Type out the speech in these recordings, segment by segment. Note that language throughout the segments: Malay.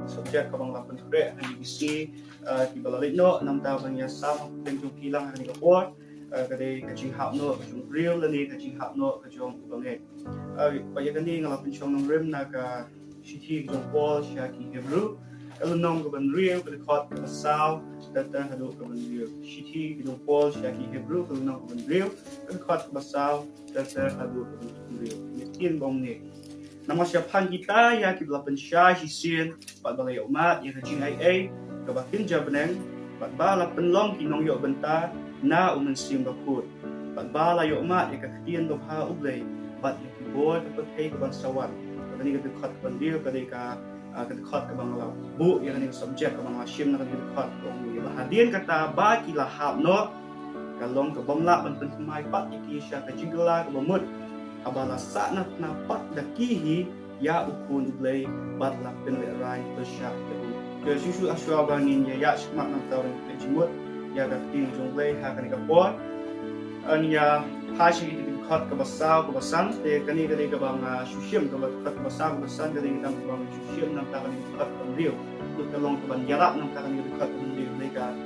subject kabang lapan kre ang ibisi ki balalit no nam ta bang ya sam teng jong kilang ang Singapore kadai kajing hap no kajong real lani kajing hap no kajong bangai paya kani ngalapan chong ng rim na ka shiti kajong Paul siya ki Hebrew kalau nong kaban real kada kot ka saw data hado kaban real shiti kajong Paul siya ki Hebrew kalau nong kaban real kada kot ka saw data hado kaban real tin bong ni nama siapan kita ya ki belapan syah hisin pat balai umat ya kajing ai kabakin jabneng pat bala penlong kinong yo benta na umensim bakut pat bala yo umat ya kaktian do ha ublay bat ya kibor kapag kay kabang sawan kani ka dekat bandir kani ka dekat kabang law bu ya kani subject kabang asim na kani dekat kong ni bahadian kata ba kila hab no kalong ka bamla ban pentumai pat iki sya ka jingla ka bamut abala sana na pat dakihi ya ukun ublay bat la penle rai bersyak ke susu aswa bangin ya semak nang tahun kejimut ya ka tin jonglay ha kani ka por ania hashi itu kat ke basan te kani ka bang susyem ka kat ke basan kani ka bang susyem nang tahun kat rio lut kalong ka ban yarap nang tahun kat rio mereka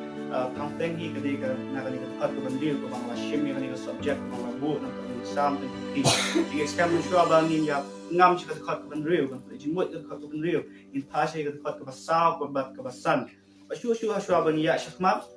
pangteng hi kani ka na kani kat ka rio ka bang wasyem kani ka subject bang labu nang sam ti di skam shwa bangin ya ngam chika dekat ke rio kan jimut dekat ke rio in pasai ke dekat ke basau ke bat ke basan pasyu shwa bangin ya shakmat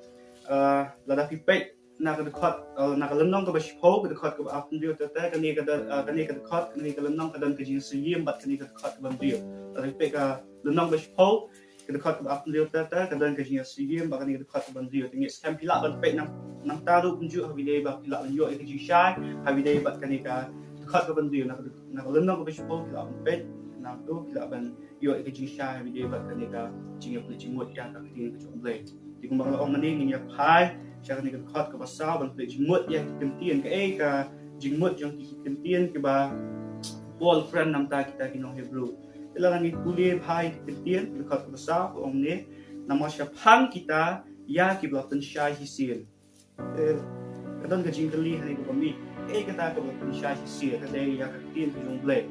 lada pipet na ke dekat na ke lenong ke baspo ke dekat ke apun rio tata kani ke dekat kani ke lenong ke dan ke jin siyim bat kani ke dekat ke rio lada pipet ke lenong baspo ke dekat ke apun rio tata ke dan ke jin siyim bat kani ke dekat ke rio tingi skam pilak ban pet nang taru punju habidai ba pilak lenyo ke jin syai habidai bat kani ka dekat ke rio na lenong ke baspo pilak ban pet na tu pilak ban yo ke jin syai habidai bat kani ka jin ke jimut ya ka tin ke jomblay di kumbang laong mani ngi yak pai sya ka ni dekat ke basau ban pet jimut ya kentien ke ka jimut jong ki kentien ke ba Paul friend nam ta kita kinong Hebrew ilang ni kuliah pai kentien dekat ke basau ong ni nama sya pang kita ya ki blatan syai hisil kadang ke jingkeli hani ko pami kata ke blatan syai hisil ka dai ya ka tin ke jomblay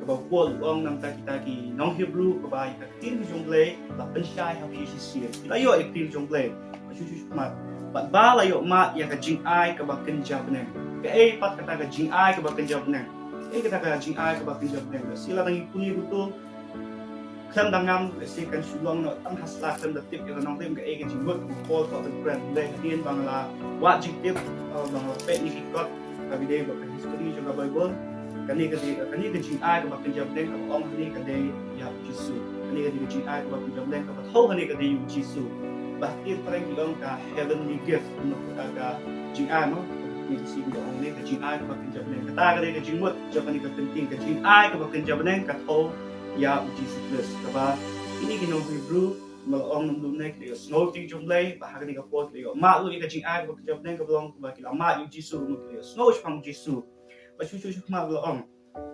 ka ba Paul ong nam ta kita ki nong Hebrew ka ba ka tin ke jomblay blatan syai ha hisil layo ek tin jomblay chuchu mat bat ba layo ma ya ka jing ai ka ba kenja bneng ka pat kata ka jing ai ka ba kenja bneng kata ka jing ai ka ba kenja bneng sila nang ikuni betul kan dangam sekan sulong no tang hasla kan datip ya nang tem ka jing gut Paul ko ben brand le tin bangla wa jing tip bangla pet ni kot ka bidai ba ka history juga bible kani ka jing ai ka ba kenja bneng ka ong ni ka dei ya jisu kani ka jing ai ka ba kenja bneng ka ba thau kani ka dei jisu bahkan parang ilong ka heavenly gift no ka jing ai no ni si do ong ni ka jing ai ka ba kenja bneng ka ta ka dei ka jing mut jo kani ka penting ka jing ai ka ba kenja bneng ka thau ya Jesus Christ kaba ini kinong Hebrew malong nam lumnek le snow ting jomlay bahag ni ka pot le ma lu ka jing ai ka jomlay ka blong ba kila ma yu Jesus mu le snow pang Jesus ba chu ma blong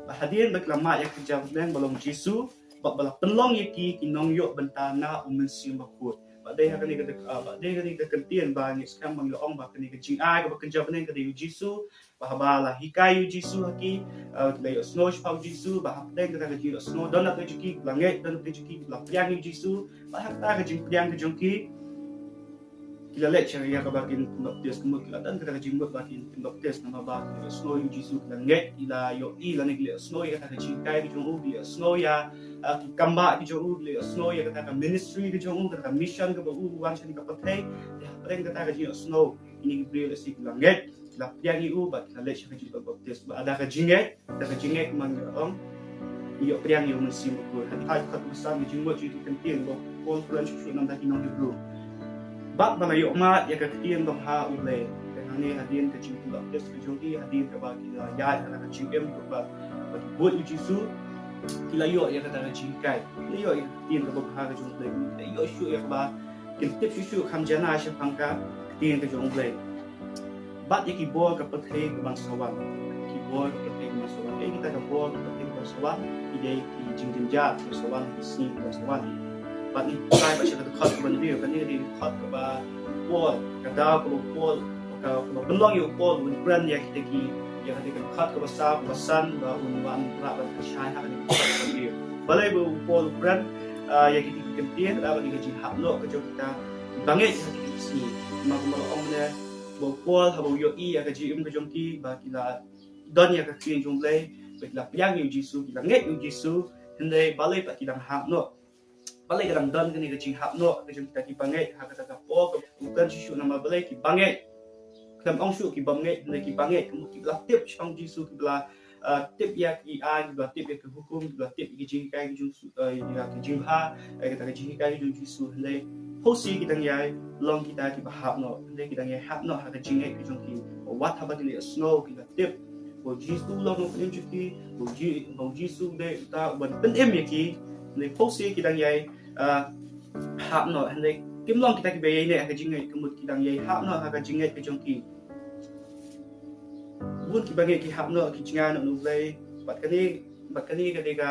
bahadien ba kila ma ya ka jomlay balong Jesus ba bala penlong yaki kinong yo bentana umensim bakut ba dai ha ni ka kentien ba ni skam mang loong ba kani ka jing ai ka ba jomlay ka de Jesus bahabala hikayu jisu haki layo snow pang jisu bahapdeng kata jisu snow donat ke jiki langit donat ke jiki lapiang jisu bahakta ke jing piang ke jongki kila lek syariah ka bakin baptis kemut kila dan kata jing bakin baptis nama ba snow jisu langit ila yo ila ne kila snow ya kata jingkai ke jong ubi snow ya kamba ke jong ubi snow ya kata ministry ke jong kata mission ke bu wan sini ka patay ya padeng kata ke jing snow ini Gabriel si langit lapiang iu bat na lesya ka jibag baptis ba ada ka jingek man gaong iyo priang iyo mensim ko hati kat besar ni jingwa ji kentien bo Paul French shu nang daki nong Hebrew bat ba yo ma ya ka kentien dong ha ule ni hadin ka jing baptis ka jongi hadin ka ba kila ya ka jingem ko ba buat yu jisu kila yo ya ka ta jingkai yo ya kentien ka ba ha ka jong le yo shu ya ba kentip shu kham jana sha pangka kentien ka jong le bat ya keyboard ka patay ka bangsawan keyboard ka patay ka bangsawan kita ka board ka patay ka bangsawan ide ki jingjinja ka bangsawan ki si ka bangsawan bat ni try ba siya ka cut ka bandir kani di cut ka ba wall ka daw ka wall ka belong yung wall with brand ya kita ki ya ka cut ka basan ba unwan ra ba ka shay ha ka bandir balay ba wall brand ya kita kentir bagi kajing hapno kajong kita banget kita isi magmalo ong ne bopol habo yo I ya kajing kajong ki ba kila don ya kajing jomblay kila piang yu jisu kila nget yu jisu hende balai pa kidang hapno balai kadang don kini kajing hapno kajong kita ki banget ha kata po bukan sisu nama balai ki banget kam ong su ki banget hende ki banget ki la tip chang jisu ki la tip ya ki an ki tip ya ki hukum ki tip ki jing kai ki ya ki jing ha kita ki jing kai ki jisu hende hosi kita ngai long kita ki hapno hende kita ngai hapno ha ka jing ki jong ki wat ha ba ki snow ki tip bo jisu long no ki bo jisu de ta ban pen em ya ki hende hosi kita ngai hapno hende kim long kita ki be ne ha ka jing ki mut kita ngai hapno ha ka jing ki jong ki bun ki bangai ki hapno ki jinga no lay bat kani ka dega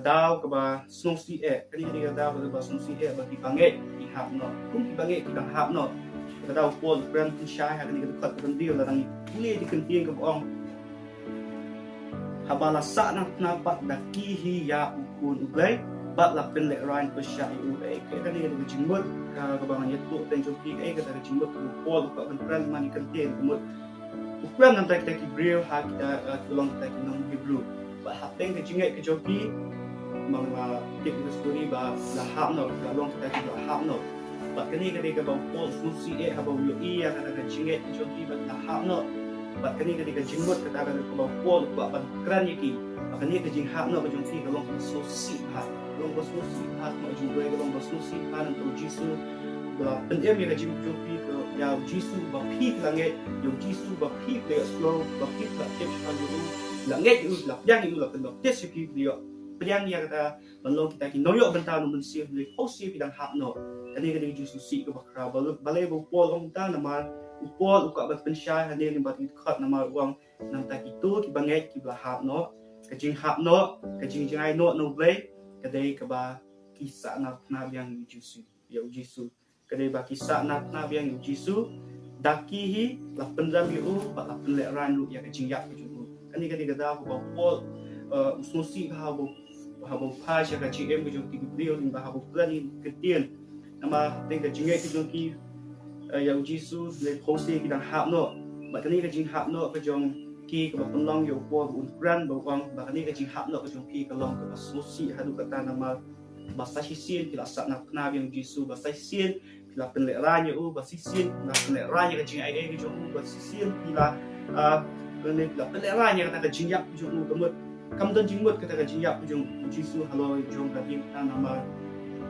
daw ka ba snowsi kani ka dega daw ka ba snowsi ba ki bangai ki hapno kum ki bangai ki dang hapno ka daw pol brand ki shy ha kani ka khat kan dio la dang ni di kan tieng ka ong habala sa na pat da ki hi ya ukun lay bat la pen le ran ko shy u ka kani ka jingmut ka ba ngan yetu ten jo ki ka ka jingmut ko pol ka kan brand mani kan tieng ko ukuran nanti kita kibril ha kita tulang kita kinong Hebrew ba hapeng ke jingai ke joki mga tip the story ba lahap no long kita ki lahap no ba kani ka ba pol fusi ha ba yo iya ka jingai ke joki ba lahap no ba kani ka jingmut ka ba pol ba kran yaki ba kani ka jinghap no ka joki ka long so si ha long ba so si ha mo jingai ka long ba so si ha nang to jisu ba pendem ya ka joki ya jisu ba phi langet yo jisu ba phi le slow ba phi la tip kan yo langet yu la yang yu la pendok tes yu yo priang ya kata balong kita ki noyo benta no mensi le hosi bidang hapno kani jisu si ko bakra balai bo pol ong ta namar upol uka ba pensya hane ni bat khat namar uang nang ta ki tu ki banget ki bla hapno ka jing hapno ka jing jai no blay kadai ka ba kisah na yang jisu ya jisu kadai ba kisah na yang jisu daki hi la pendam yu ba la pen le ran lu ya ka jing yak ju kani kada ba pol usnosi ha bo pa sha ka gm ju ki brio ning ba ha bo plani ketien nama teng ka jing ki ju ki ya jisu le posi ki dang hap no ba kani ka jing hap no ka jong ki ka ba penlong yo po un ran ba wang ba kani ka jing hap no ka jong ki ka long ka usnosi ha du kata nama basa hisin kila sa na yang jisu basa hisin kila pen le ran yo basa hisin na pen le ran ya ka jing ai ki jong basa hisin kila kani kila pen le ran ya ka jing yak ki jong ka kam dan jing mut ka jing yak ki jong jisu halo jong ka dim ta nama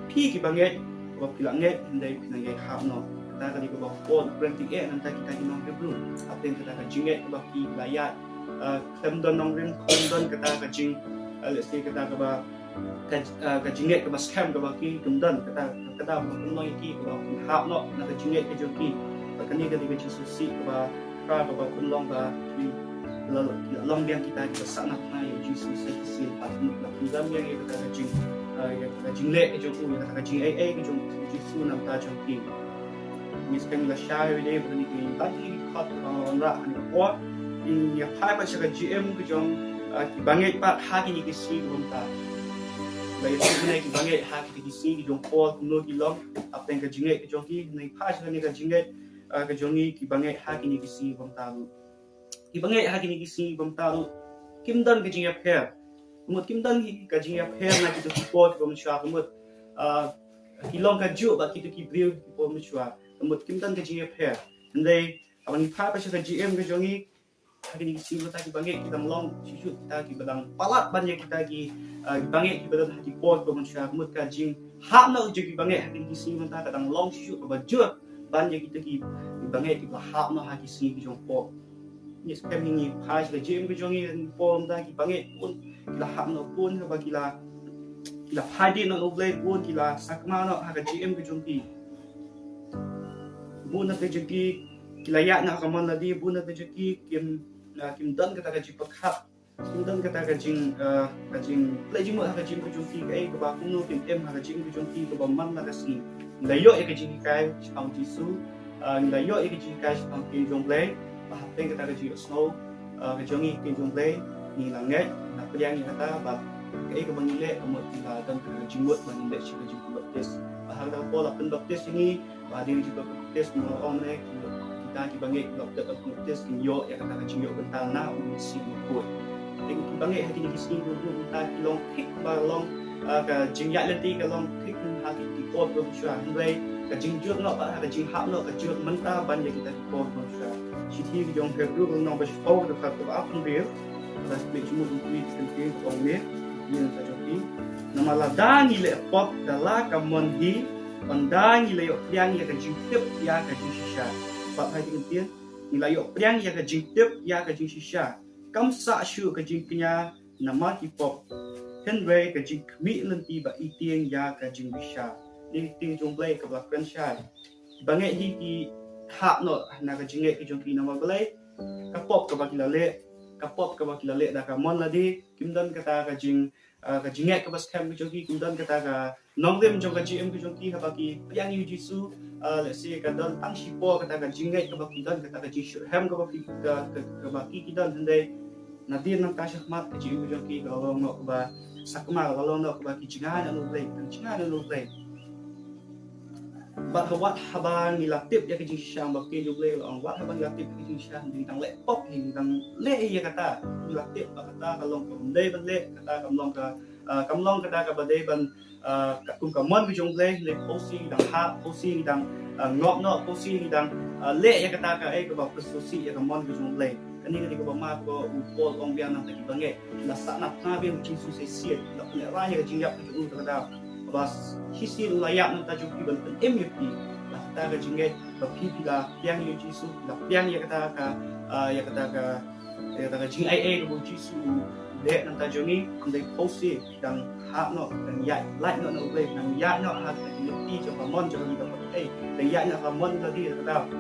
pi ki banget ba kila nget ndai pinang ye hap no ta ka di ko ba pon pranti nanti kita inong Hebrew aten ka jing nget ba ki layat kam dan nong rim kam dan ka jing let's say ka ba ka jinget ka scam ka baki kumdan kata ba kuno iki ka hap no na ka jinget ka joki ba kani ka di ka susi ka ba kunlong ba long biang kita sana na yo jisu sa si patnu la kumdan yang ka jing ka jingle ka joku ka jing ai ka jong jisu na ta joki mis kan la shay le ba ni ki ta ki khat ra ni ko in ya pai ba sa ka gm ka jong ki banget pa ha ki ni ki si ta bayi sebenarnya ki banget hak kita sini di jong pol kuno ki long apa yang kejinget ke jong ki nai pas ni kejinget ke jongi ki banget hak ini ki sini bang taru ki banget hak ini ki sini bang taru kim dan ke jingat her umut kim dan ki jingat her na kita pol ki bang shwa umut ki long ka ju ba kita ki brio ki bang shwa umut kim dan ke jingat her ndai abang ni pa pa sa gm ke jongi hak ini ki sini kita ki banget kita melong sisut kita ki badang palat banyak kita ki banget ki badan hati pot ko manusia mut ka jing hak na uji ki banget hati ki sing menta kadang long shu ko bajut banyak kita ki banget ki hak na hati sing ki jong pot ni spam ni pas le jim ki jong ni pom da ki banget pun kila hak na pun ka bagila kila hadi na no blade pun kila sakma na ha ka jim ki jong ki bu na te ki kila ya na ka man la di bu na te ki kim dan ka ta ka jipat hak Kemudian kata kajing pelajing mak kajing kujungki kai ke bakung no tim kajing kujungki ke baman na kasi layo kajing kai chang jisu layo kajing kai chang ki jonglei bahapeng kata kajing snow kajongi ki jonglei ni langet na peliang kata ba cái cái bang ile kamu tinggal dan jinggut bang ile sih jinggut baptis bahar dah pola pen baptis ini bah dia juga baptis semua orang ni kita di bangit baptis kinyo ya kata kinyo bentang na si buat dengan bangit hati ni kisi dulu kita long tik long ka jingyat leti ka long tik hati di pot bersua hendai ka jingjut nak ka jinghap nak ka jut mentah ban yang kita di pot bersua Siti yang hebru nong bersau dekat tu apa dia dah sebelum cuma untuk penting orang ni yang saya joki nama ladang ile pot dala kamon hi pandang ile yok yang ya ka jingtip ya ka jingsha pak hai penting ile yok yang ya ka jingtip ya ka jingsha kam sa shu ka jingknya nama ki pop Henry ka jing mi lenti ba itieng ya ka jingsha ni ting jong play ka ba kan shai bangai hi ki hak no na ka jinge ki jong ki nama play ka pop ka ba kilale kapop ka bakilale da ka mon ladi kimdan kata ka jinget ka bas kam joki kimdan kata ka nongdem jong ka gm ki joki ka baki yang yu jisu let's say ka dan tang sipo kata ka jinget ka baki dan kata ka jisu hem ka baki ka baki kidan hande nadir nang kasahmat ka gm joki ka long no ba sakma long no ka baki jingan no play jingan no play bat hawat habang nilaptip ya kejing syam bakin juble long wat habang nilaptip kejing syam di tang le pop hing tang le ya kata nilaptip kata kalong kamdai ban le kata kamlong kata ka badai ban kum kamon bi juble le posi dang ha posi dang ngop no posi dang le ya kata ka ka ba persusi ya kamon bi juble kani ka ba ma ko upol ong bian nang taki bange la sana na bi chi su se sia la ne ra ya kejing yap ki kata bas hisi layak nang tajuk ki ban MVP lah kata ka jinget ba pipi la piang yu jisu la piang ya kata ka jing ai ko jisu le nang tajuk ni andai posi dang ha no dang yai like no no le nang ya no ha ka ni ti cho mon cho ni ka dang ya na mon ka di kata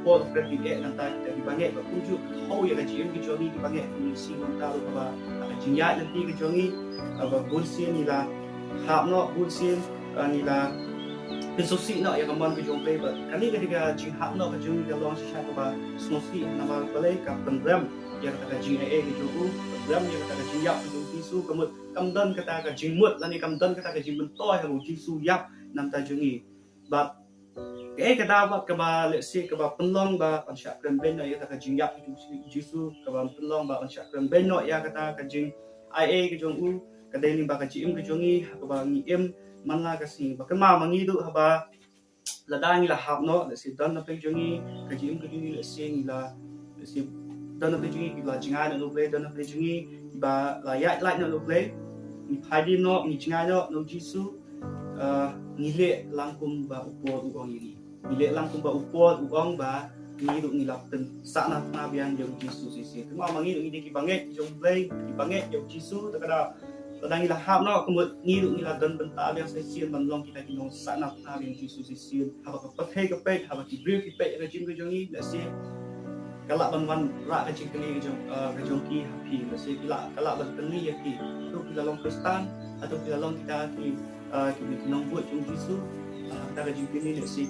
po pergi nang ta di banget ba puju ho ya ka jing ki jo ni banget ni si nang ta ba ka jing ya nanti ki jo ni ba bulsi ni la hap no bulsin nila pensosi no ya kamon ke jompe ba kali ketika jing hap no ke jong ke long sha ka ba snosi nama balai ka pendram ya kata jing ai ke joku pendram ya kata jing yap ke jisu kamut kamdan kata ka jing mut lani kamdan kata ka jing mentoi ha jisu yap nam ta jongi ba ke kata ba ka ba let's say ka ba penlong ba ansha krem ben ya kata ka jing yap ke jisu ka ba penlong ba ansha krem ben no ya kata ka jing ai ke jong u kadai ni baka ciim kejongi haba ngi em manla kasi baka ma mangi du haba ladang la habno le si dan na pe jongi ka ciim kejongi le si la si dan na pe jongi la jinga no play dan na pe jongi ba la ya like no play ni phadi no ni jinga no jisu ni le langkum ba upor uong ini ni le langkum ba upor uong ba ni du ni lapten sa na na bian jong jisu si ma mangi du ni ki banget jong play ki banget jong jisu takada Kadang ila hap no kumut ngiru ila dan bentar yang sesian manlong kita kinong sana na yang jisu sesian haba ka pathe ka pet haba ki brief ki pet ka jim ka jongi la se kalak ban ra ka jing kali ka jongki hapi la se kalak ban kali ya ki tu kita long kristan atau kita long kita ki kinong buat jong jisu kita ka jing kali la se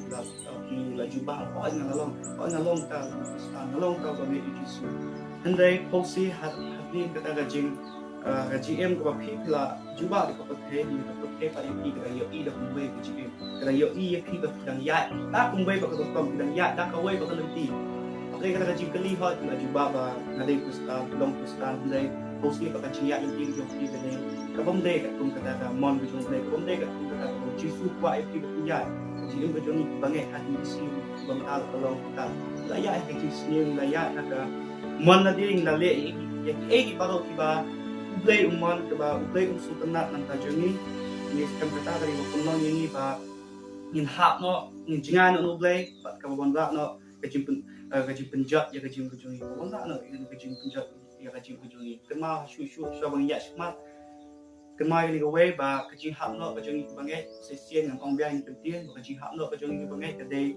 ki la jubah ko ngalong ta kristan ngalong ta ba me jisu andai posi hapi kata ka jing GM ko phi pla juba de ko the ni ko the pa ni ka yo I da kumbai ko GM ka yo I phi ba dang ya ta kumbai ba ko kom dang ya ta ka wai ba ko lenti apre ka ka jim kali ho la juba ba na de kusta long kusta dai posi ba ka chia in jo phi ka ne ka bom de ka kum ka ta mon bi jong de ka bom de ka kum ka ta ko jisu kwa I phi ba ya GM ko jong ni bangai hati si bom ta ko long ta la ya ka jis ni la ya ka mon na ding la le ya ki ba ro ki ba Uplay uman keba uplay sultanat nang tajongi ni kam kata dari punong ini ba in hap no in jingan no uplay ba ka bon ra no kajim penjat ya kajim kujungi bon ra no in kajim penjat ya kajim kujungi kema shu bang ya smart kema ni go way ba kajim hap no kajungi bangai sesien ng ong biang pentien ba kajim hap no kajungi bangai kadai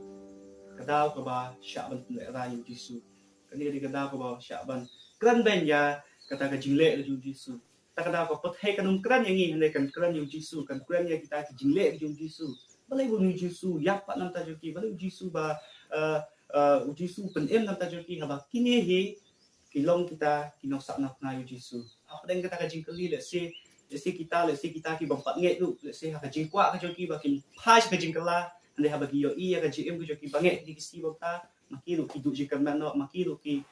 kada ko ba syaban ra yu jisu kani di kada ko ba syaban kran ben ya kata ka jingle le jung jisu tak ada apa pot he kanum kran yang ini kan kran yang jisu kan kran yang kita jingle le jung jisu balai bu jisu yak pak nam ta joki balai jisu ba jisu pen em nam ta joki haba kini he kilong kita kinok sak nak na jisu apa dengan kata ka jingkeli le se let's say kita ki bang pat nge tu let's say ha ka jing kwa ka jo ki ba kin phai ka jing kala ande ha ba ki yo I ka ji em ka jo ki bange di ki si ba ta maki lu ki du ji kan man no maki lu ki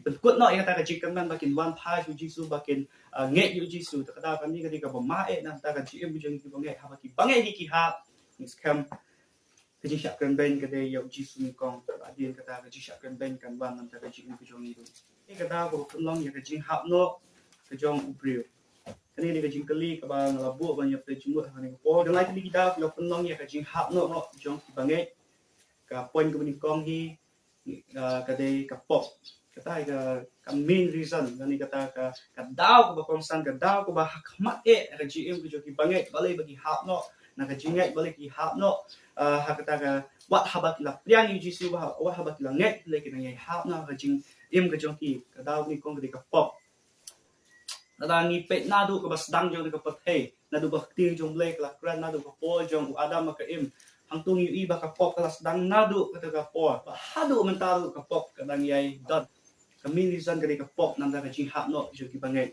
pen kut no ya ta ka ji kan man ba kin wan phai ju ji su ba kin nge yu ji su ta da ka ni ka di ka ba ma e na ta ka ji em ka jo ki bange ha ba ki bange di ki ha next cam ka ji syak kan ben ka de yo ji su ni kong ba din ka ta ka ji syak kan ben kan ban nam ta ka ji em ka jo ni tu ni ka ta ko long ya ka jing hap no ka jong ubril kani ni ka jing kali ka ba ngala bu ba nyap te chimut ha ni ko dang lai ti kita lo pen long ya ka jing hap no no jong ki bange ka pon ka ni kong hi ka de ka pop ka ta ka main reason kani kata ka daw ko ba konstan ka daw ko ba hakmat ka ji em ka jo ki bange balai bagi hap no na ka jingai balai ki hap no ha kata ka wat habat la priang yu ji su ba wat habat la ngai le ki ngai hap na ka jing em ka jong ki ka daw ni kong ka pop nada ni pet na du ka bas dang jong ka pat hey na du ba ting jong blek la kran na du ka po jong u adam ka im hang tung yu I ba ka pop ka dang na du ka po ba ha du man ta du ka pop ka dang yai dot ka min reason ka pop nam da ka jing hap no jo ki bangai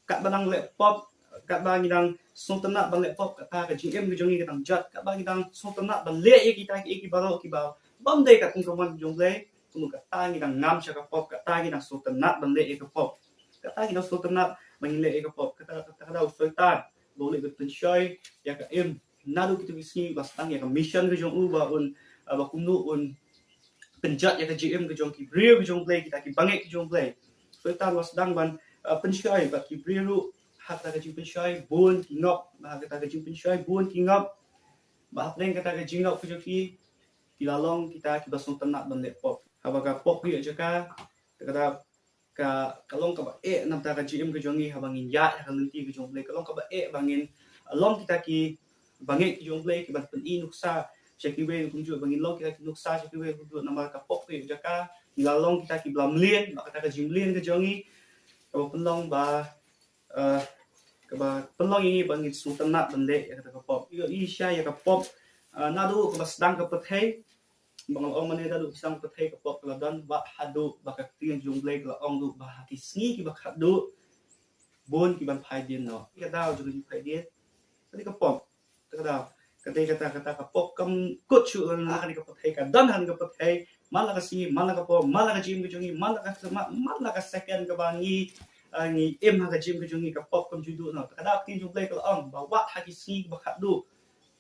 kat banang le pop kat bang dang song tana bang le pop ka ta ka jing em ka jong ni ka dang jat kat bang dang song tana ban le ye kita ki baro ki ba bam dei ka tung ka man jong le tung ka ta ni dang ngam cha ka pop ka ta ni dang song tana ban le ye ka pop ka ta ni dang song tana mengile eka pop kata kata sultan boleh betul shoy ya ka em nadu kita bisni bastang ya ka mission ke jong u ba un ba kumnu un penjat ya ka gm ke jong ki brio ke jong play kita ki bangai ke jong play sultan was dang ban penshoy ba ki brio hata ka jing penshoy bon ki ngop ba kata ka jing penshoy bon ki ngop ba pleng kata ka jing ngop ke jong ki lalong kita ki basong tanak ban le pop haba ka pop ki aja ka kata ka kalong ka ba nam ta ka gm ke jongi ha bangin ya ka lenti ke jong play kalong ka ba bangin long kita ki bangai ki jong play ki ban pen I nuksa cheki we kum ju bangin long kita ki nuksa cheki we kum ju nama ka pok ke jaka ngalong kita ki blam lien ba kata ka jing lien ke jongi ka pen long ba ka ba pen long ini bangin sultan nak bende ya kata ka pop I sha ya ka pop na du ka basdang ka pathai bang ong mane da du sang pathai ka pop la dan ba hadu ba ka tin jung blek la ong du ba ki sngi ki ba khadu bon ki ban phai din no ka daw ju ki phai din ni ka pop ka daw kata ka pop kam kut chu la ka pathai ka dan han ka pathai mala ka si mala ka pop mala ka jim ki jungi mala ka second ka ba ni em ha ka jim ki jungi ka pop kam ju du no ka daw tin jung blek la ong ba wat ha ki sngi ba khadu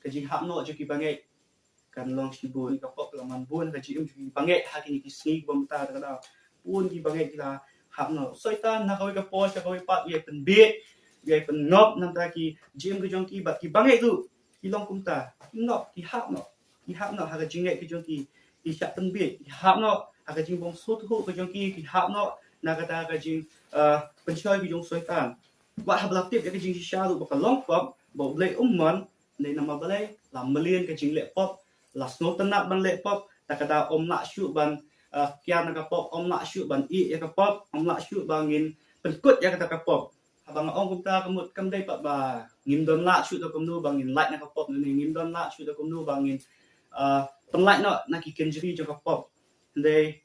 ka jing hap no ju ki bangai kan long si bon ka pop la man bon ka ji ki bangai ha ki ki sneak bom ta ka da bon ki bangai ki la hap no soitan na ka po sa ka pat ye pen be ye pen ngop nam ta ki jim ki jong ki ba ki bangai tu ki long kum ta ki ngop ki hap no ha ka jing ki jong ki sha pen be ki hap no ha ka jing bom so tu ka jong ki hap no na ka ta ka jing pen choi ki jong soitan wa ha bla tip ka jing sha lu ba ka long pop bo le man ne na ma balai la malien ka jing le pop las no tanak ban le pop takada om nak shu ban kian ka pop om nak shu ban I ya ka pop om nak shu bangin penkut ya kata ka pop abang ong kumta kamut kam dai pa ba ngim don nak shu to kumnu bangin light na ka pop ni ngim don nak shu to kumnu bangin pen light no na ki kenjri jo ka pop dai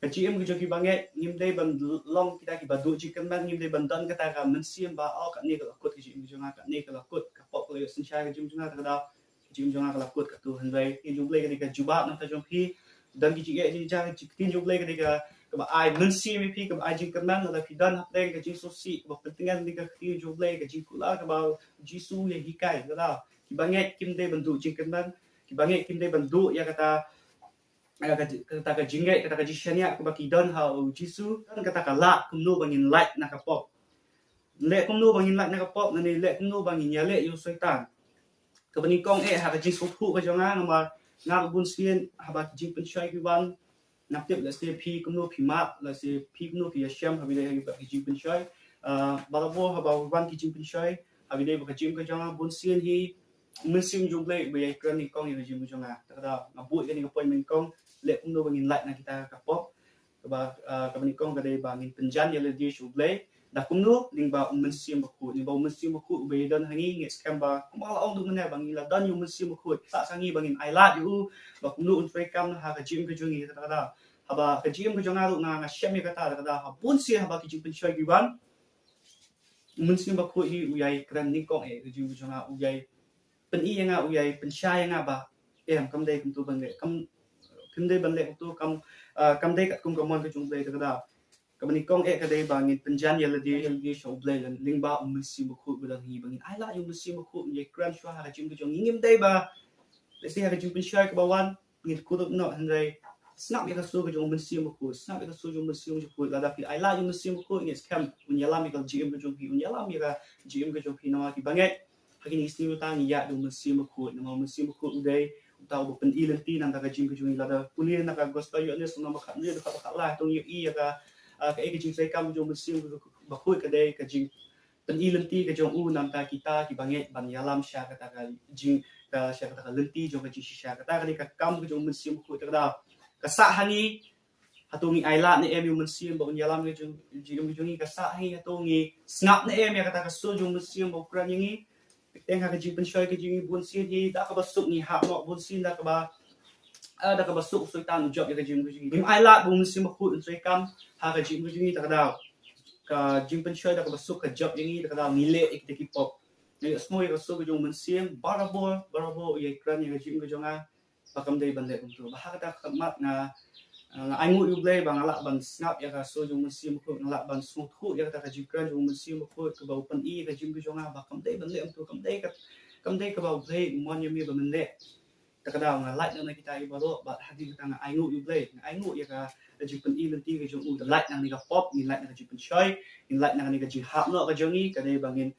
ka gm ki jo ki banget ngim dai ban long kita ki badu ji kan ban ngim dai ban dan kata ka men sim ba au ka ni ka kut ki ji jo nga ka ni ka kut ka pop le sin sha ka jim jo nga takada jim jonga kala kut ka tu hanbai tin jung play ka jubab nam ta jong phi dan ki ge ji ja tin jung play ka ba ai men si mi phi ka ai jing kan man la phi dan hap le ka jing so si ba pentingan ni ka tin jung play ka jing kula ka ba ji su ye hi kai ka da ki banget kim de bandu jing kan man ki banget kim de bandu ya kata ka jinggai kata ka ji shania ka ba ki dan ha ji su kan kata ka la kum no bangin light na ka pop le kum no bangin light na ka pop ni le kum no bangin ya le yu soitan ka bani kong ha ka jing so thu ka jonga ma nga bun sien ha ba jing pen chai ki wan na tip la se phi kum no phi ma la se phi kum no phi sham ha bi le ba ki jing pen chai ba la bo ha ba wan ki jing pen chai ha bi le ba ka jing ka jonga bun sien hi mun sim jung le ba ye kran ni kong ye jing jonga ta da na bu ke ni ka pon men kong le kum no bangin light na kita ka pop ka bani kong ka de ba ngin penjan ye le di shu le da kum no ning ba mun sim ba khu ni ba mun sim ba khu be dan hangi nge scam ba kum ala ong du ne bang ila dan yu mun sim ba khu sa sangi bangin I love you ba kum no un fre kam ha ka jim ka jungi ta da ha ba ka jim ka jonga ru nga shem ye ka ta da ha bun si ha ba ki jim pen choi gi wan mun sim ba khu hi uyai kran ni kong e ju ju nga uyai pen i nga uyai pen sha nga ba em kam dei kum tu ban le kam dei ban le tu kam dei kat kum kam mon ka chung ble da kamani kong e ka dei bangin penjan yeladi show ble lan lingba mun sim ba khu ba hi bangin ai la yung sim ba khu ye kran shwa ha jim ka chung ngim dei ba le si ha ka jim pen sha ka ba wan ngit ku no han dei snap ya ka so ka jong mun sim ba khu snap ya ka so jong mun sim ba khu la da pi ai la yung sim ba khu ngis kam un yala mi ka jim ka chung hi un yala mi ka jim ka chung hi na ki banget Hagin istiu tang ya do musim ko na musim ko uday utaw bo pen ilan ti nang ka jing ko jing lada puli na ka gospel yo nes na makha ni ka la tong yo i ka ka e jing sai kam jo musim ba ko ka dai ka jing pen ilan ti ka jong u nam ta kita ki banget ban yalam sha ka ta ka jing ka sha ka lenti jo ka jing sha ka ta ka kam ko jong musim ko ta da ka sa hani hatungi aila ni em yung musim ba yalam ni jong jing ka sa hi hatungi snap ni em ya ka ta ka so jong musim ba kran yi Teng ha kaji pensoi kaji bun sin hi da ka basuk ni ha no bun sin da ka basuk soi tan job ya kaji kaji nim ai la bun sin khu soi kam ha kaji kaji ta da ka jing pensoi da ka basuk ka job yang da ka mile ek te ki pop ni smoi ka so kaji mun sin barabo ye kran ya kaji kaji nga pakam dei ban le tu ba ha ka mat na ai ngu yu blay bang ala ban snap ya ka so jung musim ko ala ban smooth khu ya ka jikran jung musim ko ka ba open i ka jing jong ba kam dei ban le tu kam dei ka ba blay mon yami ba men le ta ka da nga light na kita i ba do ba hadi ka nga ai ngu yu blay ai ngu ya ka jipen i lenti ka jung u the light na ni ka pop ni light na ka jipen choi ni light na ni ka ji hap no ka jong i ka dei bangin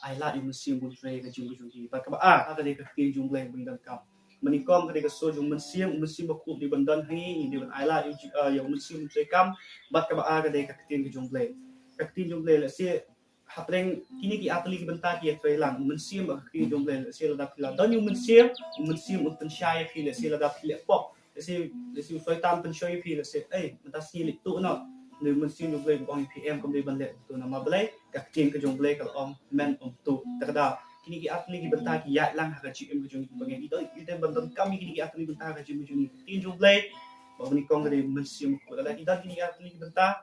ai la yu musim bu blay ka jing jong i ba ka ba ka dei ka ki jung blay bu dan kam Manikom ketika so jung musim bakub di bandan hangi di ban aila yang musim sekam bat ka ba ketika ketin ke jung play ketin jung play la se hatreng kini ki atli ki banta ki trailang musim ba ki jung play se la da pila dan yung musim utun shai fi la se la da pila pop se so tam pen shai fi la se mata si li tu no ni musim jung play bang pm kom di ban le tu na ma play ka ketin ke jung play ka om men tu takada kini ki atli ki benta ki ya lang ha chi em jung bangai ito bantan kami kini ki atli benta ka chi jung tin jung play ba ni kong de musim ko la ida kini atli ki benta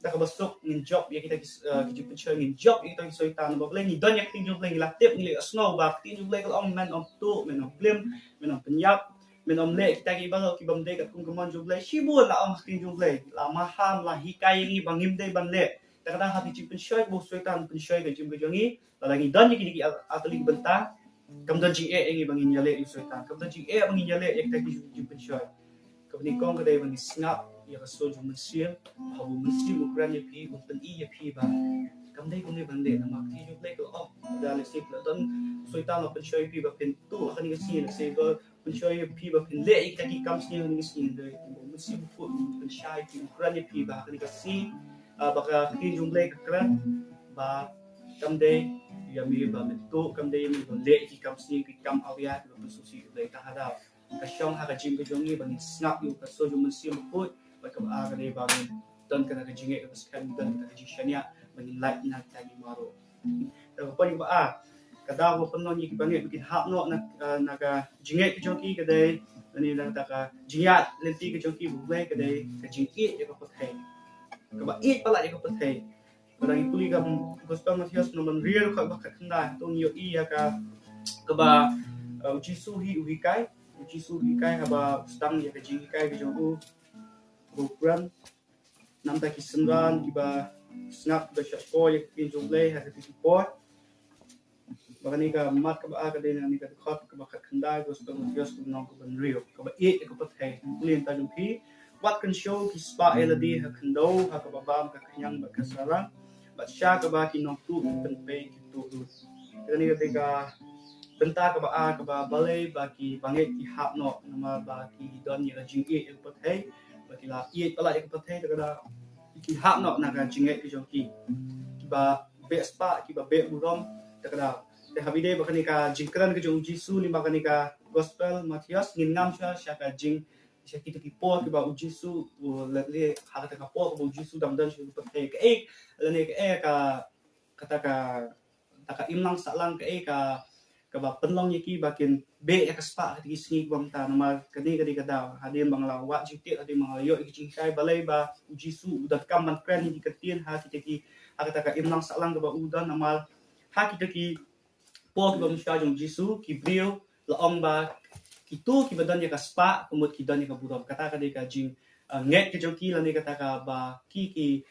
da ka basok ngin job ya kita ki pension ngin job ito ki soitan ba play ni don yak tin jung play la tip ni le snow ba tin jung play ko om man of tu men of film men of penyap men om le kita ki ba ki bam de ka kung kamon jung play shibu la om tin jung play la maham la hikai ni bangim de ban le kadang hati ci pensyoi bo soitan pensyoi ke jim ke jongi lagi dan ni kini atli benta kam dan ji e ngi bangin yale i soitan kam dan ji e bangin yale ek tak jim pensyoi kam ni kong kadai bangi snap ya ka so jum mesia habu mesi ukran ye pi upen i ye pi ba kam dai kong ni bande na mak ti ju play ko op da le sip la dan soitan la pensyoi pi ba pen tu akan ni si le se ko pensyoi pi ba pen le ik tak kam si ni si de mesi ko pensyai pi ukran ye pi ba akan ni si baka ki jumlay kakran ba kamday yami ba metu kamday yami ba le ki kam sni ki kam awya ba susi lay ta hada ka syong ha ka jing ka jongi ba ni snap yu ka so jum sim ko ba ka ba ka dei ba dan ka ka jinge ka skan dan ka ji shania ba ni light na ta ni maro ta ko ni ba kada ko panon ni ki bangi ki hap no na ka jinge ki jongi ka dei ni na ta ka jingya lenti ka jongi bu lay ka dei ka jingi ya ka pathai kaba it pala ya kapag hey parang ipuli ka gospel Matias naman real ka bakit na tong yo iya ka kaba Jisu hikai haba stang ya ka hikai ka jogo program namta kisenran kiba snap ba siya ko ya kin jonglay ha ka support bakani ka mat ka ba ka din ni ka khot ka bakit kanda gospel Matias nang ko ban real kaba it ka kapag hey ulin ta jong What can show ki spa eladi ha kando ha kababam ka kanyang magkasarang but siya ka ba kinong tu penpay ki tu kani ka benta ka ba balay ba ki bangit ki hapno nama ba ki don ya jing e el patay ba ki la i pala ek patay ka ki hapno na ka jing e ki jong ki ba be spa ki ba be burom ka te habide ba kani ka jingkran ka jong Jisu ni ba kani ka gospel Matias ngingam siya ka jing siya kita kipo ki ba Jisu le hakata ka po ba Jisu damdan siya patay ka lani ka kata ka imlang sa lang ka ba penlong yaki bakin be ya kaspa ka tisngi bang ta nama kadi ka daw hadin bang lawa jiti hadin mga yo ikicing kai balay ba Jisu udat kam man kran hindi katin ha kita ki kata ka imlang salang ka ba udan namal ha kita ki po ki ba musya jong Jisu ki brio laong ba kitu ki badan ya ka spa kumut ki dan ya ka budam kata ka de ka jing nget ke jong ki la ni kata ka ba ki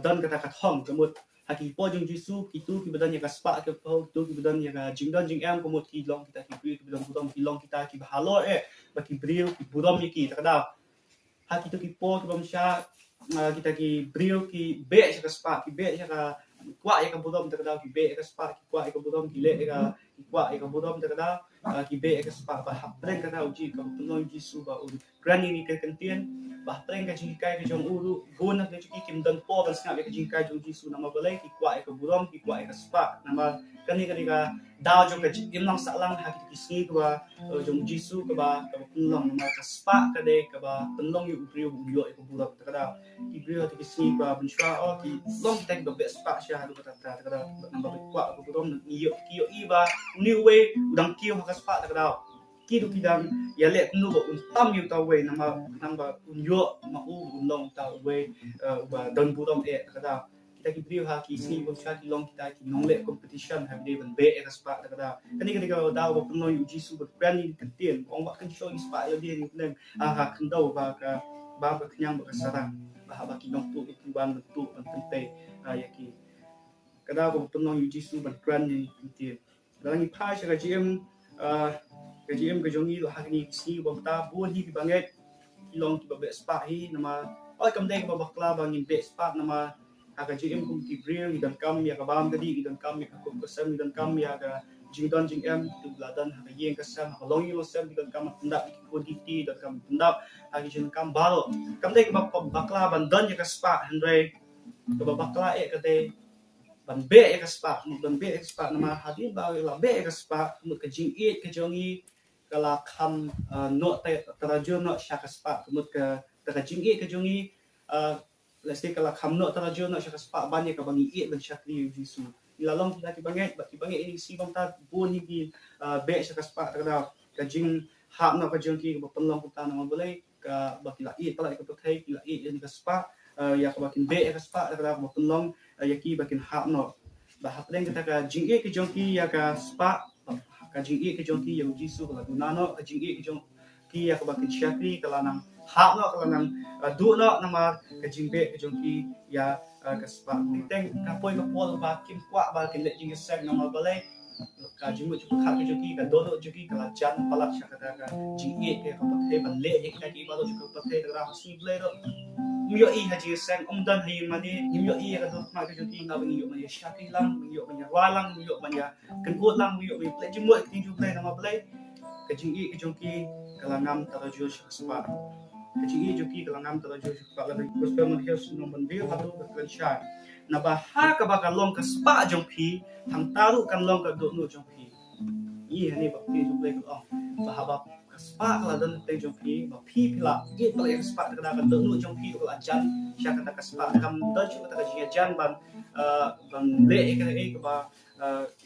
dan kata ka thong kumut haki po jong Jisu kitu ki badan ya ka spa ke po kitu ki badan ya ka jing dan jing am kumut ki long kita ki brio ki badan budam ki long kita ki bahalo ba ki brio ki budam ki ta da haki tu ki po ki ba musya kita ki brio ki be sa ka spa ki be sa ka kwa ya ka budam ta da ki be ka spa ki kwa ya ka budam ki le ka ki kwa ya ka budam ta da ki be ka spa ba hapren ka da uji ka punong Jisu ba un grani ni ka kantien ba hapren ka jing kai ka jong uru bon na ki kim dan po ka snap ka jing kai jong Jisu nama balai ki kwa ya ka budam ki kwa ya ka spa nama kani ka da jong ka jing lang sa lang ha ki sni ka ba jong Jisu ka ba punong nama ka spa ka de ka ba punong yu brio yo ka budam ta da ki brio ti sni ba bunsha o ki long kita ba be spa sha ha ka ta ka da nama kwa ka budam ni yo ki yo i ba new way udang kiyo ka spa ta da ki du ki dang ya le nu ba un tam yu ta way nama un yo ma u un long ta way ba dan budam ka da kita ki brio ha ki sni ba sha ki long kita ki nong le competition ha de ban be ka spa ta da kani ka da ba punong yu Jisu ba brand ni kentien ong ba kan show spa yo dia ni neng ha kan do ba ka ba kenyang ba sarang ba ba ki nong tu ki ban tu ban pente ya ki kada ba punong yu Jisu ba brand ni kentien dalam ni pa siya ka GM ka jongi lo hakni si ba ta buon hi banget ilong ki ba be spa hi nama oi kam deng ba bakla bangin be spa nama ka GM kum ki bril idan kam ya ka bam gadi idan kam ya ka kum kasam idan kam ya ka jingdon jing em tu bladan ha yeng kasam ha long yo sam idan kam tindak ki ko ti idan kam tindak ha ki jing kam baro kam deng ba bakla bandan ya ka spa handai ka ba bakla ka de ban be ka spa ban be ka spa nama hadin ba la be ka spa mut ka jing it ka jongi kala kam no tarajur no shaka spa mut ka jing it ka jongi let's say kala kam no tarajur no shaka spa ban ka bangi it ban shakli Jisu ilalong kita ki banget ini si bang ta bon hi ki be shaka spa ta da ka jing ha no ka jongi ka panlong ta na boleh ka bakila it pala ka pathai kila it ni ka spa ya ka bakin be ka spa ta da ka panlong yaki bakin ha no ba hapren kita ka jing it ki jongi ya ka spa ka jing it ki jongi yang Jisu ka dunano ka jing it ki jongi ya ka bakin shakli kala nang ha no kala nang du no nama ka jing be ki jongi ya ka spa teng ka poi ka pol ba kim kwa ba kin le jing sek nama balai ka jing mu chu kha ki jongi ka do jongi kala jan pala sha ka jing it ka pathe ban le ek ta ki ba do ka pathe ka si ble do yo i haji sang dan hi mani yo i ka do ma ka jongi na bang yo mani shakli lang yo mani walang yo mani kan ko lang yo mani ple jimu ki ju ple nama ple ka jing it ki jongi kala ngam taraju spa ka jing it jongi kala ngam taraju spa la gospel man hios no ban bil hatu ka sha na ba ha ka ba ka long ka spa jongi thang taru kan long ka do no jongi i hani ba ki ju ple ko ba ha ba spa kala dan te jongi ba phi pila it pala yang spa ka do no jongi ko ajan sha ka ta spa kam da chu ka jing ajan ban le ka ba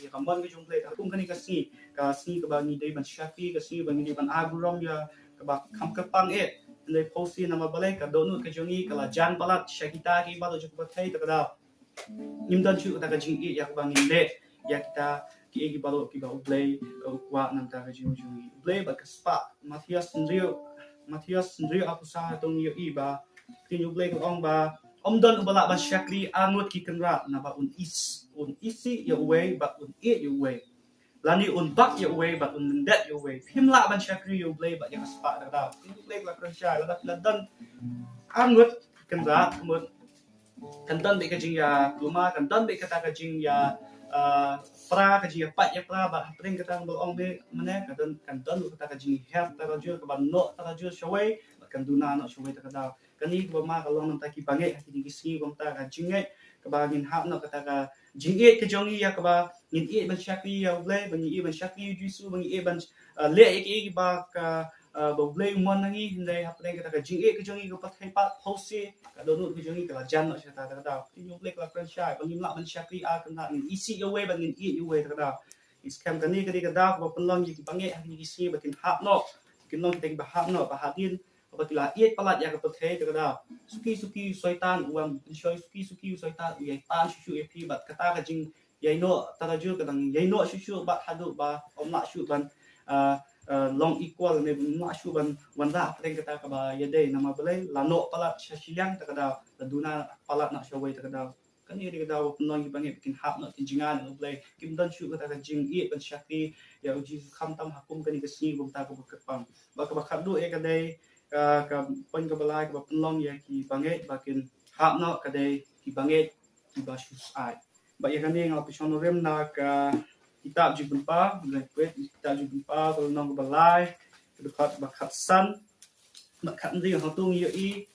ya kamban ke jumple ka kum kani ka si ka ba ni dei ban shafi ka si ba ni ban agurom ya ka ba kam ka pang le posi nama balai ka donu ka jongi kala jan balat shakita ki ba do ju ba thai ta da nim dan chu ta ka jing ya ka bang le ya kita ki egi ba do ki ba play ka kwa nam ta ka jing play ba ka spa Matthias Sendrio aku sa tong yo i ba tin play ka ong ba dan ubala ban shakli angut ki kanra na ba un isi your way but un it your way lani un bak your way but un that your way himla ban shakli your play but yang spa da play la krasha la dan angut kanra kumut kandan be ka jing ya luma kandan be kata ka jing ya pra ka jing pat ya pra ba hapring kata ngol ong be mane kandan kata ka jing have ta rajul ka ban no ta rajul shawai kan duna no shawai ta da kani ba ma kalong nang taki bangai hati di sini bang ta ka jingai ka ba ngin hap no kata ka jinget ke jongi ya ka ba ngin e ban shakli ya ble ban e ban shakli Jisu ban e ban le e ba ka ba ble mon nangi hindai hap nang kata ka jinget ke jongi ka pathai pat pose ka do no ke jongi ka jan no sha ta da tin yo ble ka franchise ban ngin la ban shakli a kan ha ngin isi yo way ban ngin e yo way ta da is kam kani ka da ka ba panlong yi bangai hati di sini ba kin hap no kin long teng ba hap no ba hatin apabila iat palat ya kapathe takada suki soitan uam shoy suki soitan ya tan shu ya pi bat kata ka jing yaino taraju kadang yaino shu bat hadu ba omna shu ban long equal ne ma shu ban wanda preng kata ka ba yade nama balai lano palat syasiang takada laduna palat nak shawai takada kan ni kada penong bangi bikin hap nak tinjingan no play kim dan shu kata jing i ban syakri ya uji kham tam hakum kan kesni bum ta ko kepang ba ka khadu e kadai ka pon ka balai ka penong ya ki bangi bakin hap nak kadai ki bangi ki ba shu ai ba ya kan ni ngap shon rem na ka kitab ji bumpa mulai kwet kitab ji bumpa ko nong ka balai dekat bakat san bakat ndi hatung yo i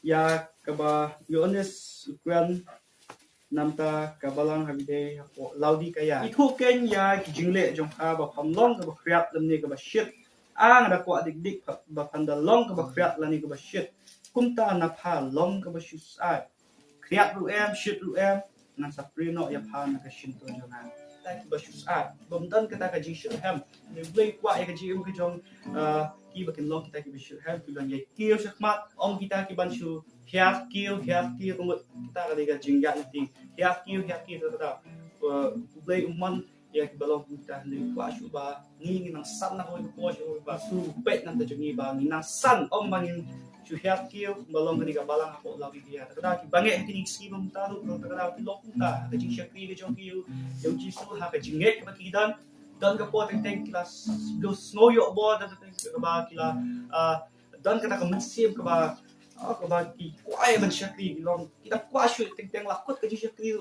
ya ka ba yo ones ukuran namta kabalang habide laudi kaya itu ken ya jingle jong ha ba pamlong ka ba kriat lamni ka ba shit ang da ko dik ba pandalong ka ba kriat lani ka ba shit kumta na pha long ka ba shusai kriat ru em shit ru em nan sa prino ya pha na ka shin to jona ta ki ba shusai bomdan ka ta ka ji shit hem ne blai kwa ya ka ji ka jong ki ba ken long kita ki ba shit hem ki lan ye kiyo shakmat ong kita ki ban shu hiat kiyo kumut kita kali ka jingga nanti hiat kiyo kita blai umman ya ki balong kita ni kwa shu ba ni nang san na ko ko shu ba su pet nan ta jungi ba ni nang san ong bangin shu hiat kiyo balong ni ka balang ako lawi dia kada ki bange ki ski bum ta ru kada ki lok ta ka jing shakri ka jong kiyo yung ji su ha ka jinget ba ki dan ka po teng kelas go snow yo bo da ka ba kila dan kata ka mensim ka ba ako ba ki kuai ban syakri long kita kuai shu teng lakut ka ji syakri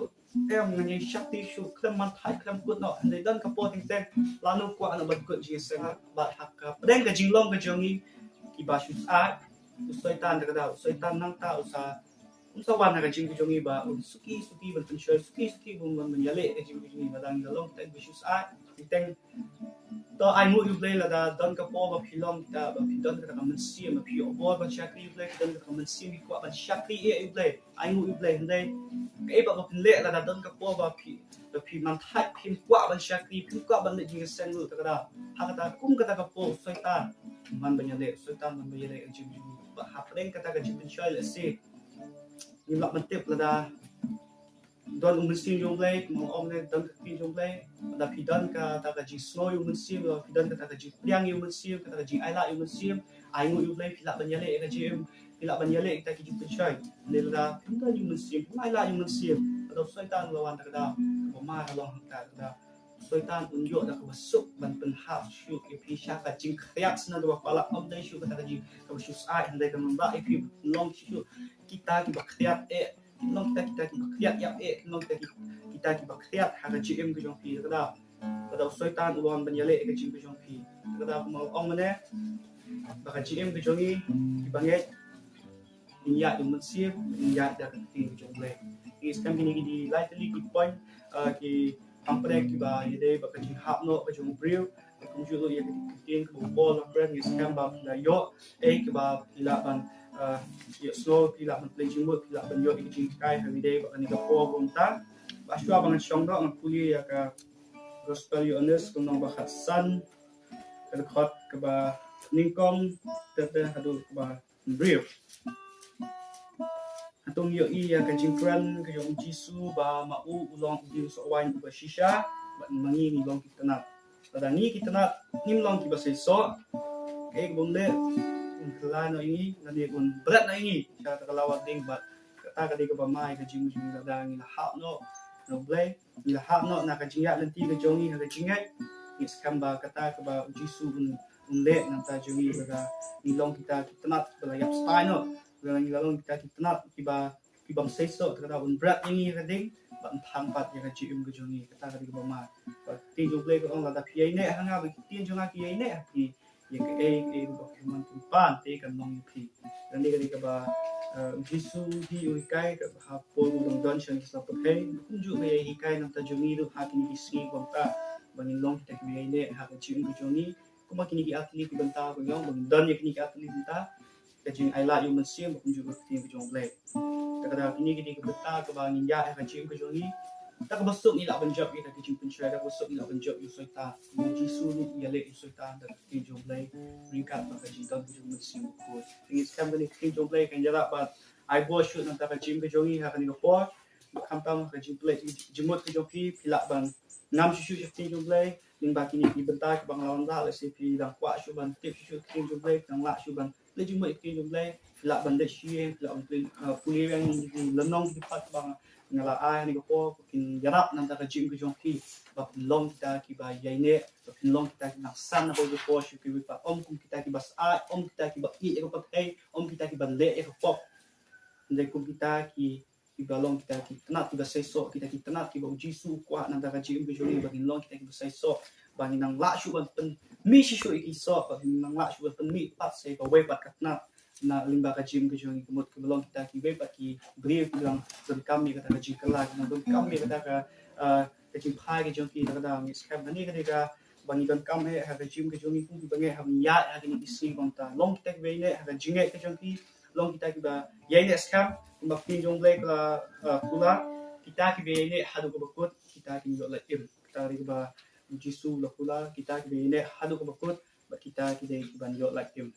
em ngani syakri shu klam man thai klam kut no andai dan ka po teng lanu kwa na ban kut ji sa ba hak ka pedeng ka jinglong ka jongi ki ba shu a usaitan ka da usaitan nang ta usa wan ka jing ka jongi ba suki ban penshoy suki bum ban yale ka jing ka jongi ba dang long teng bi shu a teng to ai mu yu play la da don ka po ba philong ta ba phidon ka ka mensi ma phi obo ba syakri yu play don ka mensi mi kwa ba syakri e yu play ai mu yu play ndai ka e ba le la da don ka po ba phi man thai phim kwa ba syakri phim kwa ban le ji sen lu ta ka da ha ka ta kum ka ta ka po soitan man ba nyale soitan man ba yale ji ba ha preng ka ta ka ji bin shoy le se ni la man tip la da don umsin yung play mo omne don ka pin yung play da pidan ka ta ka ji snow yung umsin lo pidan ka ta ka ji priang yung umsin ka ta ka ji aila yung umsin ai ngo yung play pila banyale ka ji pila banyale ta ki ji pichay nila pidan yung umsin aila yung umsin do soitan lawan ta ka da ko ma ka long ta da soitan unyo da ka basuk ban pen half shu ki pisha ka jing khyak sna do pala om dai shu ka ta ka ji ka shu sai ndai ka mamba e ki long shu kita ki ba khyak e long kita ki bakriat ya long kita ki bakriat ha ga gm ke jong pi kada kada soitan ulon ban yale ke jing ke jong pi kada mo ong mane ba ga gm ke jongi ki banget ya yung mansip ya da ti jong le is kam ni di lightly good point ki company ki ba yede ba ka jing hap no ka jong brew kum ju lo ya ki tin ko bol brand is kam ba da yo ki ba ila ban ya slow pila man play jingbo pila ban yo iki kai everyday ba ni ka po bunta ba shwa bang chong do ang puli ya ka gospel yo honest kung nang ba khatsan ka khot ka ba ningkom tete hadu ka ba brief atong yo i ya ka jingkran ka yo jisu ba mau ulong di so wan ba shisha ba mangi ni long kitana tada ni kitana nim long ki ba se so kay bonle kelano ini nanti pun berat na ini cara kelawat ding bat kata kali ke pamai ke jing la dang la hak no blay la hak no na ka jingat nanti ke jongi ka jingat is kamba kata ke ba jisu le nan ta jongi ba ni long kita tenat bela yap style no bela ni long kita tenat ki bang seso kata un berat ini ka ding ba thampat ya ka jim ke jongi kata kali ke pamai ti jo blay ko la da pi ne hanga ba ti jonga ki ne ki yang ke dokumen tempat te kan long pi dan dia kata ba jisu di uikai ka ha po long don shan sa pakai kunju be hikai nam ta jongi do ha kini isi bomta bangin long tek me ne ha ka jing ku jongi kuma kini ki atli ki banta ko yong bang don ye kini ki atli banta ka jing ai la yu man sim kunju ko ti ku jong ble ta kata kini ki ka banta ka bangin ya ka jing ku jongi tak basuk ni lah banjak kita kecing pencari tak basuk ni lah banjak yusoita yung jisu ni yale yusoita dan kejong play ringkat maka jidan kejong musim ko tingis kam ni kejong play kan jara but I bos shoot nang tak kecing kejongi ha kan ni ko kampang kejong play jemut kejong pi pilak ban ngam susu kejong play ling baki ni bentar ke bang lawan dah lesi pi dang kuat shu ban tip susu kejong play dang lak shu ban le jemut kejong play pilak ban de shie pilak ban puli yang lenong di pat bang ngala ai ni ko kin yarap nan ta jing kejong pi ba long kita ki ba yaine ba long kita ki nak san ko ko shu ki ba kum kita ki bas ai kita ki ba i ko pa hey kita ki ba le ko pop ndai kum kita ki ba long kita ki tanat ki ba sai so kita ki tanat ki ba jisu kwa nan ta jing kejong ba long kita ki ba sai so ba ni nang la shu ban pen mi shu ki so ba ni nang la shu ban pen mi pat sai ba we pat katna na limba ka jim kejong kemut kebelong kita ki be paki beri bilang ben kami kata ka jikala na ben kami kata ka kejim phai kejong ki kata ngi scam ni kata ka bani ben kam he ha jim kejong ki ku bange ha ya ha ni isi bang ta long kita be ne ha jinge kejong ki long kita ki ba ye ne scam ba pin jong le ka kula kita ki be ne hadu ko bakut kita ki yo la im kita ri ba jisu la kula kita ki be ne hadu ko bakut ba kita ki de ban yo la im